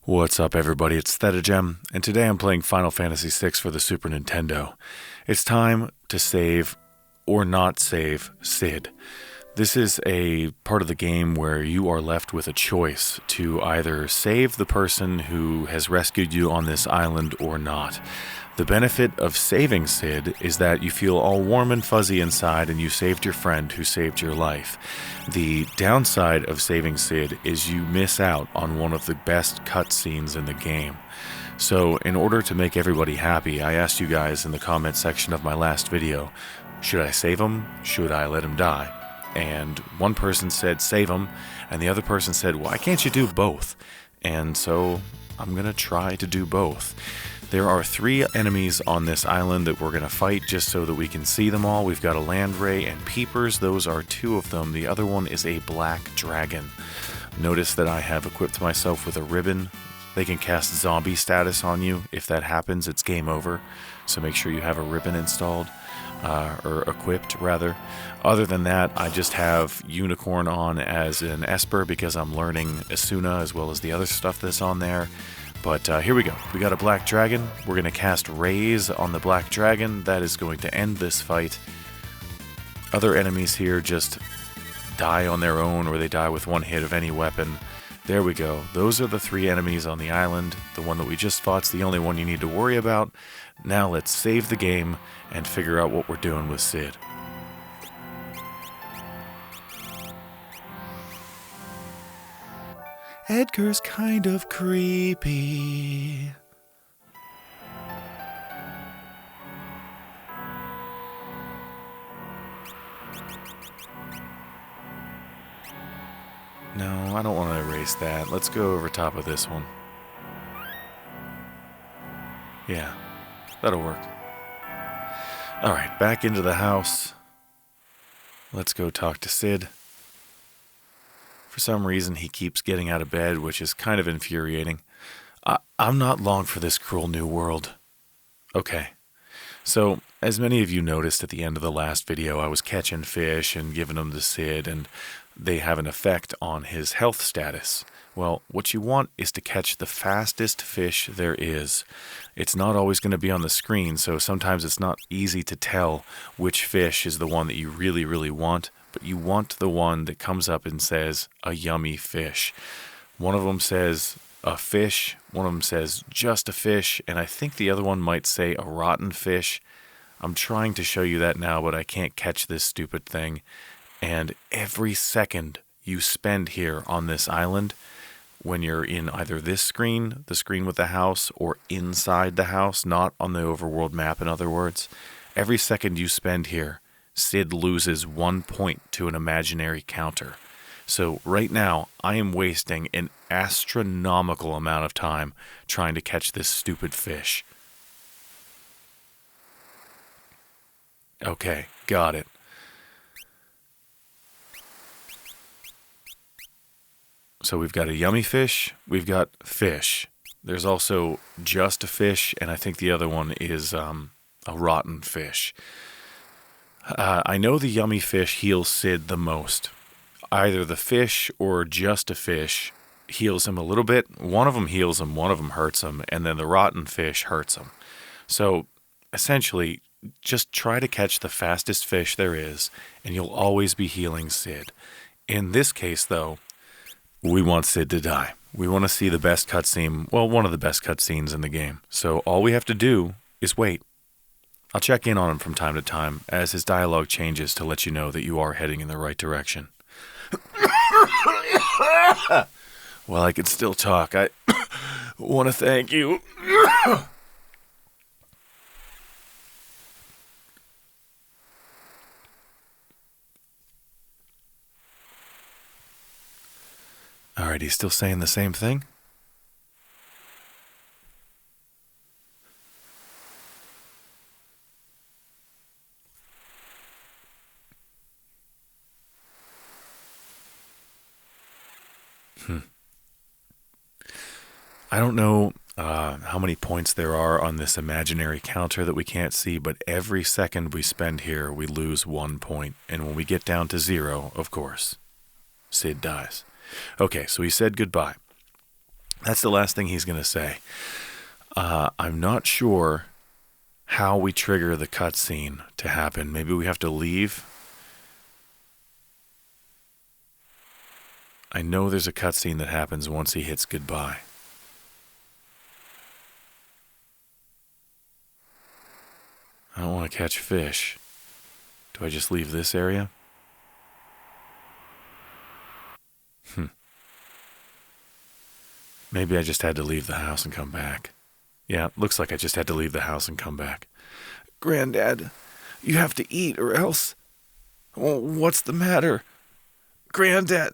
What's up, everybody? It's Thetagem, and today I'm playing Final Fantasy VI for the Super Nintendo. It's time to save or not save Cid. This is a part of the game where you are left with a choice to either save the person who has rescued you on this island or not. The benefit of saving Cid is that you feel all warm and fuzzy inside and you saved your friend who saved your life. The downside of saving Cid is you miss out on one of the best cutscenes in the game. So in order to make everybody happy, I asked you guys in the comment section of my last video, should I save him? Should I let him die? And one person said save him, and the other person said, why can't you do both? And so I'm gonna try to do both. There are 3 enemies on this island that we're going to fight just so that we can see them all. We've got a Landray and Peepers. Those are 2 of them. The other one is a Black Dragon. Notice that I have equipped myself with a ribbon. They can cast zombie status on you. If that happens, it's game over. So make sure you have a ribbon installed, or equipped rather. Other than that, I just have Unicorn on as an Esper because I'm learning Asuna as well as the other stuff that's on there. But here we go. We got a Black Dragon. We're going to cast Raise on the Black Dragon. That is going to end this fight. Other enemies here just die on their own, or they die with one hit of any weapon. There we go. Those are the 3 enemies on the island. The one that we just fought's the only one you need to worry about. Now let's save the game and figure out what we're doing with Cid. Edgar's kind of creepy. No, I don't want to erase that. Let's go over top of this one. Yeah, that'll work. Alright, back into the house. Let's go talk to Cid. For some reason, he keeps getting out of bed, which is kind of infuriating. I'm not long for this cruel new world. Okay. So, as many of you noticed at the end of the last video, I was catching fish and giving them to Cid, and they have an effect on his health status. Well, what you want is to catch the fastest fish there is. It's not always going to be on the screen, so sometimes it's not easy to tell which fish is the one that you really, really want. But you want the one that comes up and says, a yummy fish. One of them says, a fish. One of them says, just a fish. And I think the other one might say, a rotten fish. I'm trying to show you that now, but I can't catch this stupid thing. And every second you spend here on this island, when you're in either this screen, the screen with the house, or inside the house, not on the overworld map, in other words, every second you spend here, Cid loses 1 point to an imaginary counter. So right now, I am wasting an astronomical amount of time trying to catch this stupid fish. Okay, got it. So we've got a yummy fish, we've got fish. There's also just a fish, and I think the other one is a rotten fish. I know the yummy fish heals Cid the most. Either the fish or just a fish heals him a little bit. One of them heals him, one of them hurts him, and then the rotten fish hurts him. So essentially, just try to catch the fastest fish there is, and you'll always be healing Cid. In this case, though, we want Cid to die. We want to see the best cutscene, well, one of the best cutscenes in the game. So all we have to do is wait. I'll check in on him from time to time as his dialogue changes to let you know that you are heading in the right direction. While I can still talk, I want to thank you. Alright, he's still saying the same thing? I don't know how many points there are on this imaginary counter that we can't see, but every second we spend here, we lose 1 point. And when we get down to 0, of course, Cid dies. Okay, so he said goodbye. That's the last thing he's going to say. I'm not sure how we trigger the cutscene to happen. Maybe we have to leave. I know there's a cutscene that happens once he hits goodbye. I don't want to catch fish. Do I just leave this area? Maybe I just had to leave the house and come back. Yeah, looks like I just had to leave the house and come back. Granddad, you have to eat or else... Oh, what's the matter? Granddad...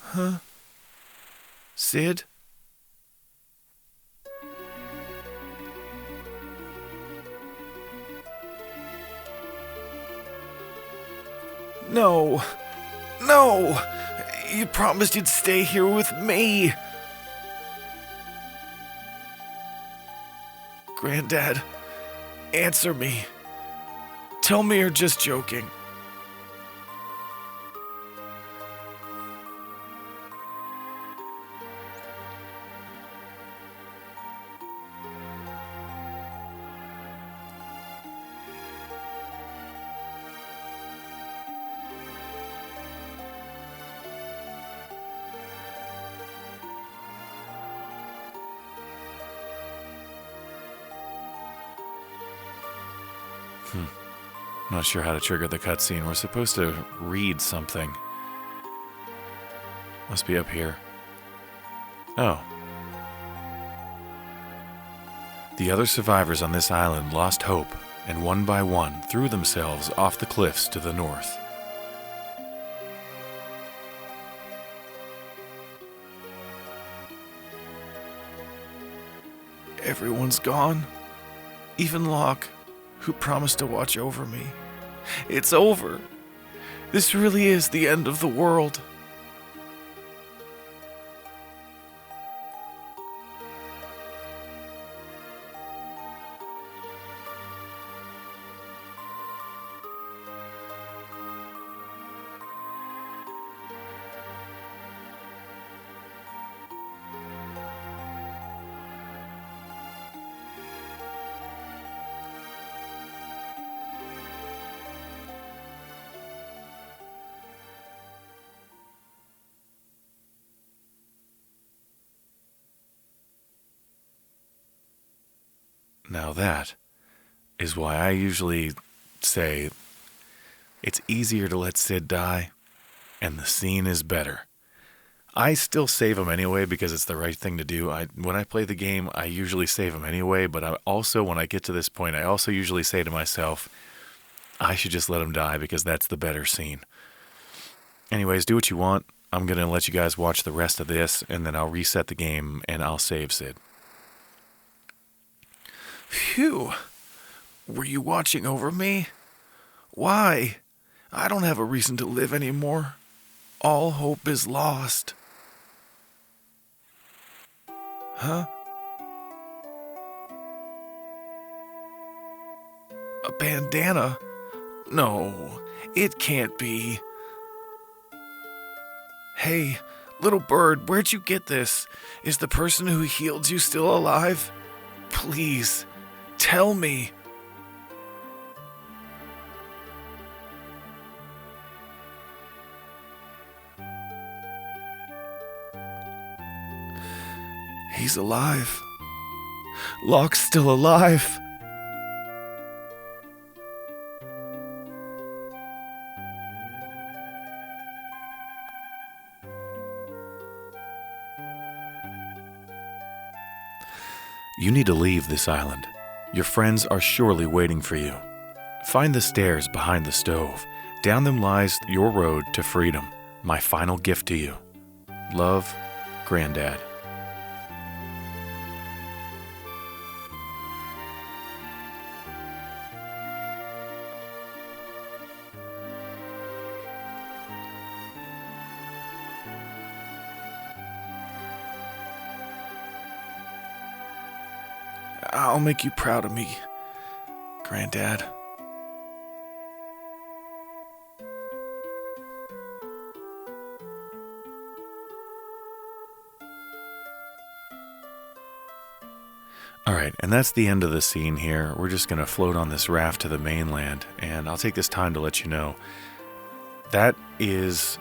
Huh? Sid? No. No! You promised you'd stay here with me. Granddad, answer me. Tell me you're just joking. Not sure how to trigger the cutscene. We're supposed to read something. Must be up here. Oh. The other survivors on this island lost hope and one by one threw themselves off the cliffs to the north. Everyone's gone. Even Locke, who promised to watch over me. It's over. This really is the end of the world. Now that is why I usually say it's easier to let Sid die, and the scene is better. I still save him anyway because it's the right thing to do. When I play the game, I usually save him anyway, but I also, when I get to this point, I also usually say to myself, I should just let him die because that's the better scene. Anyways, do what you want. I'm going to let you guys watch the rest of this, and then I'll reset the game, and I'll save Sid. Phew. Were you watching over me? Why? I don't have a reason to live anymore. All hope is lost. Huh? A bandana? No, it can't be. Hey, little bird, where'd you get this? Is the person who healed you still alive? Please, tell me. He's alive. Locke's still alive. You need to leave this island. Your friends are surely waiting for you. Find the stairs behind the stove. Down them lies your road to freedom. My final gift to you. Love, Granddad. I'll make you proud of me, Granddad. Alright, and that's the end of the scene here. We're just going to float on this raft to the mainland, and I'll take this time to let you know that is.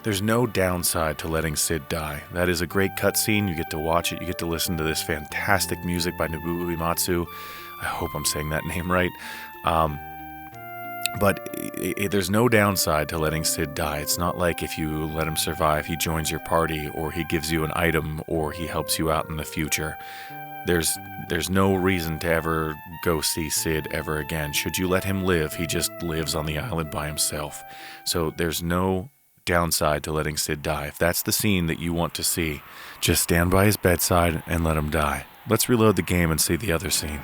There's no downside to letting Cid die. That is a great cutscene. You get to watch it. You get to listen to this fantastic music by Nobuo Uematsu. I hope I'm saying that name right. But there's no downside to letting Cid die. It's not like if you let him survive, he joins your party, or he gives you an item, or he helps you out in the future. There's no reason to ever go see Cid ever again. Should you let him live, he just lives on the island by himself. So there's no downside to letting Cid die. If that's the scene that you want to see, just stand by his bedside and let him die. Let's reload the game and see the other scene.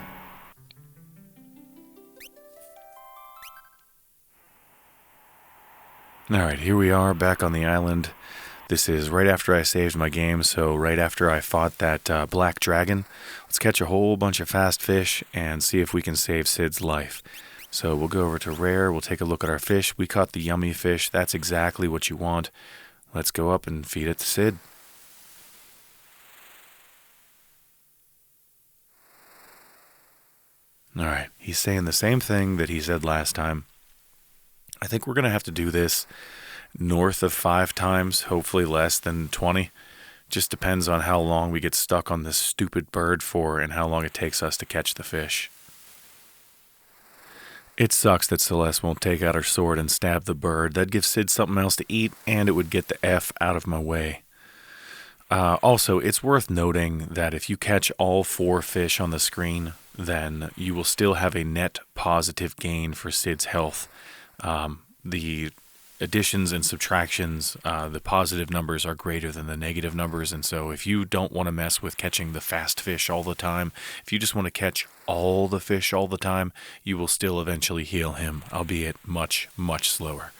Alright, here we are back on the island. This is right after I saved my game, so right after I fought that black dragon. Let's catch a whole bunch of fast fish and see if we can save Cid's life. So we'll go over to rare, we'll take a look at our fish. We caught the yummy fish, that's exactly what you want. Let's go up and feed it to Cid. Alright, he's saying the same thing that he said last time. I think we're going to have to do this north of 5 times, hopefully less than 20. Just depends on how long we get stuck on this stupid bird for and how long it takes us to catch the fish. It sucks that Celeste won't take out her sword and stab the bird. That'd give Cid something else to eat, and it would get the F out of my way. Also, it's worth noting that if you catch all 4 fish on the screen, then you will still have a net positive gain for Cid's health. The additions and subtractions, the positive numbers are greater than the negative numbers, and so if you don't want to mess with catching the fast fish all the time, if you just want to catch all the fish all the time, you will still eventually heal him, albeit much, much slower.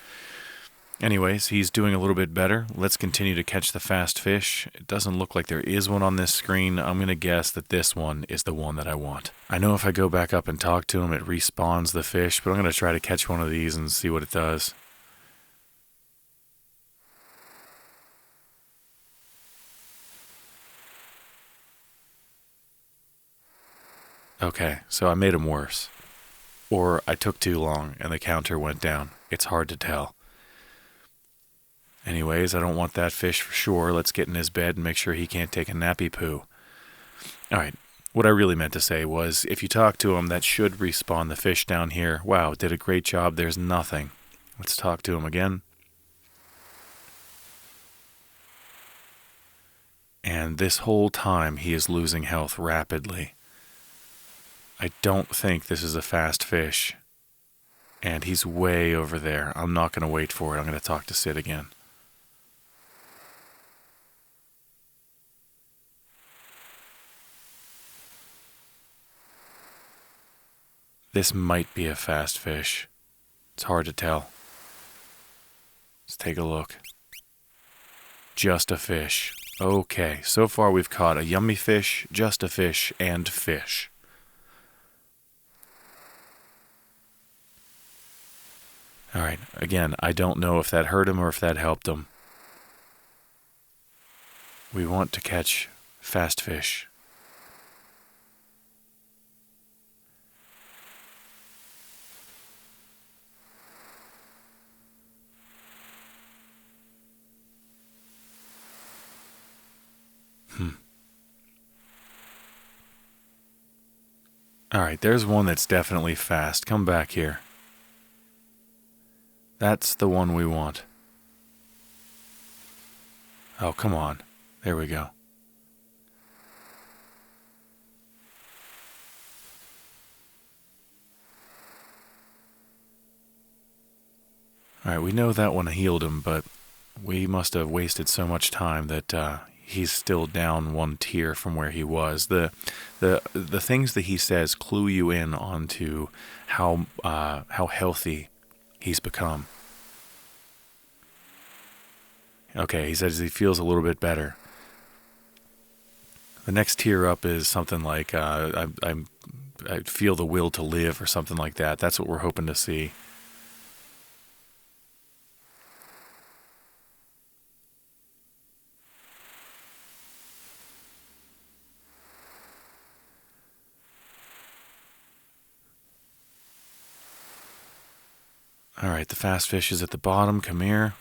Anyways, he's doing a little bit better. Let's continue to catch the fast fish. It doesn't look like there is one on this screen. I'm going to guess that this one is the one that I want. I know if I go back up and talk to him, it respawns the fish, but I'm going to try to catch one of these and see what it does. Okay, so I made him worse. Or I took too long and the counter went down. It's hard to tell. Anyways, I don't want that fish for sure. Let's get in his bed and make sure he can't take a nappy poo. Alright, what I really meant to say was, if you talk to him, that should respawn the fish down here. Wow, did a great job. There's nothing. Let's talk to him again. And this whole time, he is losing health rapidly. I don't think this is a fast fish. And he's way over there. I'm not going to wait for it. I'm going to talk to Cid again. This might be a fast fish. It's hard to tell. Let's take a look. Just a fish. Okay, so far we've caught a yummy fish, just a fish, and fish. Alright, again, I don't know if that hurt him or if that helped him. We want to catch fast fish. Alright, there's one that's definitely fast. Come back here. That's the one we want. Oh, come on. There we go. Alright, we know that one healed him, but we must have wasted so much time that he's still down 1 tier from where he was. The things that he says clue you in onto how healthy he's become. Okay, he says he feels a little bit better. The next tier up is something like I feel the will to live or something like that. That's what we're hoping to see. Alright, the fast fish is at the bottom. Come here.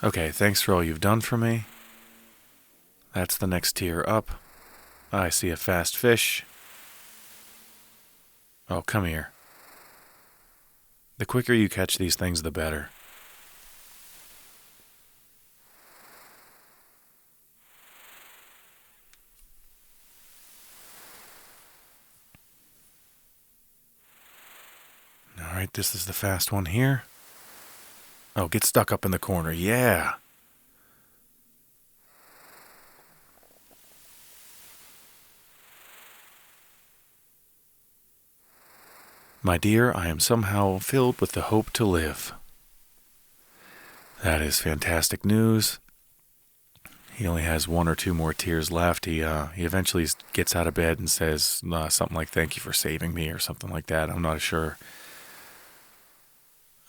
Okay, thanks for all you've done for me. That's the next tier up. I see a fast fish. Oh, come here. The quicker you catch these things, the better. Alright, this is the fast one here. Oh, get stuck up in the corner. Yeah. My dear, I am somehow filled with the hope to live. That is fantastic news. He only has 1 or 2 more tiers left. He eventually gets out of bed and says something like, "Thank you for saving me," or something like that. I'm not sure.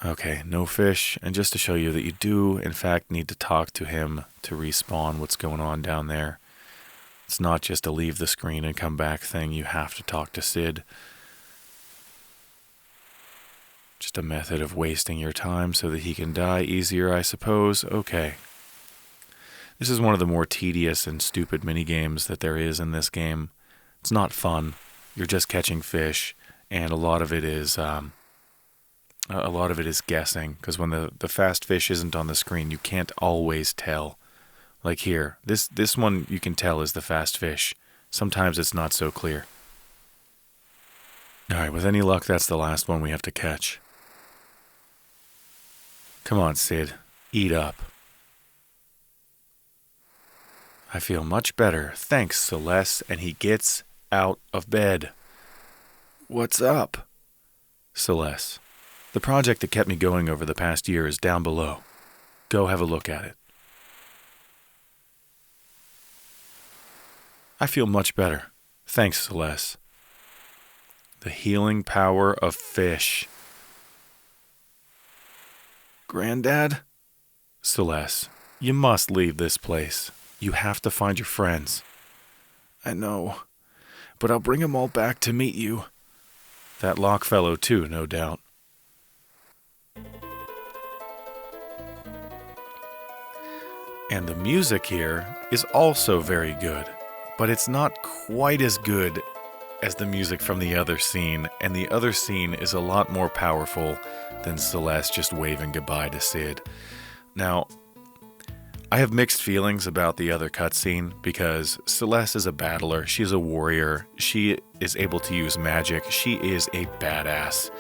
Okay, no fish. And just to show you that you do, in fact, need to talk to him to respawn what's going on down there. It's not just a leave the screen and come back thing. You have to talk to Sid. Just a method of wasting your time so that he can die easier, I suppose. Okay. This is one of the more tedious and stupid minigames that there is in this game. It's not fun. You're just catching fish, and a lot of it is guessing, because when the fast fish isn't on the screen, you can't always tell. Like here, this one you can tell is the fast fish. Sometimes it's not so clear. Alright, with any luck, that's the last one we have to catch. Come on, Sid. Eat up. I feel much better. Thanks, Celeste. And he gets out of bed. What's up? Celeste. The project that kept me going over the past year is down below. Go have a look at it. I feel much better. Thanks, Celeste. The healing power of fish. Granddad? Celeste, you must leave this place. You have to find your friends. I know, but I'll bring them all back to meet you. That Locke fellow too, no doubt. And the music here is also very good, but it's not quite as good as the music from the other scene, and the other scene is a lot more powerful than Celeste just waving goodbye to Sid. Now, I have mixed feelings about the other cutscene because Celeste is a battler, she's a warrior, she is able to use magic, she is a badass.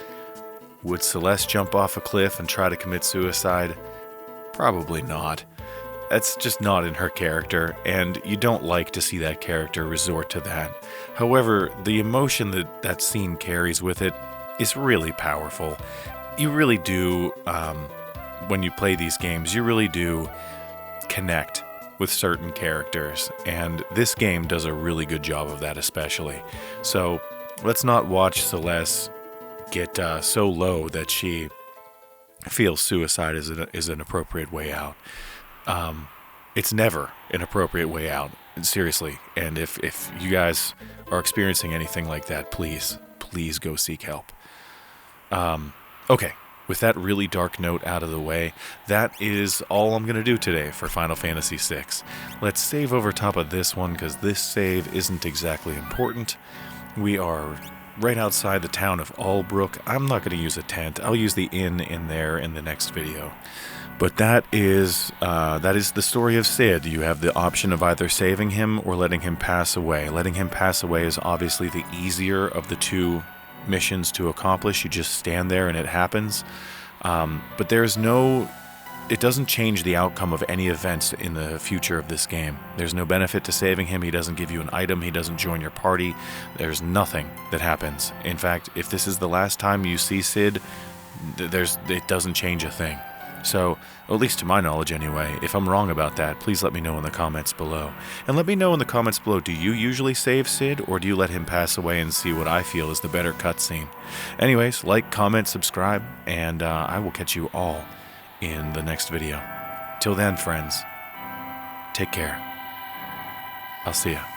Would Celeste jump off a cliff and try to commit suicide? Probably not. That's just not in her character, and you don't like to see that character resort to that. However, the emotion that that scene carries with it is really powerful. You really do, when you play these games, you really do connect with certain characters, and this game does a really good job of that especially. So, let's not watch Celeste get so low that she feels suicide is an appropriate way out. It's never an appropriate way out, seriously. And if you guys are experiencing anything like that, please go seek help. Okay, with that really dark note out of the way, that is all I'm going to do today for Final Fantasy VI. Let's save over top of this one, because this save isn't exactly important. We are right outside the town of Albrook. I'm not going to use a tent. I'll use the inn in there in the next video. But that is the story of Sid. You have the option of either saving him or letting him pass away. Letting him pass away is obviously the easier of the two missions to accomplish. You just stand there and it happens. But it doesn't change the outcome of any events in the future of this game. There's no benefit to saving him. He doesn't give you an item. He doesn't join your party. There's nothing that happens. In fact, if this is the last time you see Sid, it doesn't change a thing. So, at least to my knowledge anyway, if I'm wrong about that, please let me know in the comments below. And let me know in the comments below, do you usually save Sid, or do you let him pass away and see what I feel is the better cutscene? Anyways, like, comment, subscribe, and I will catch you all in the next video. Till then, friends, take care. I'll see ya.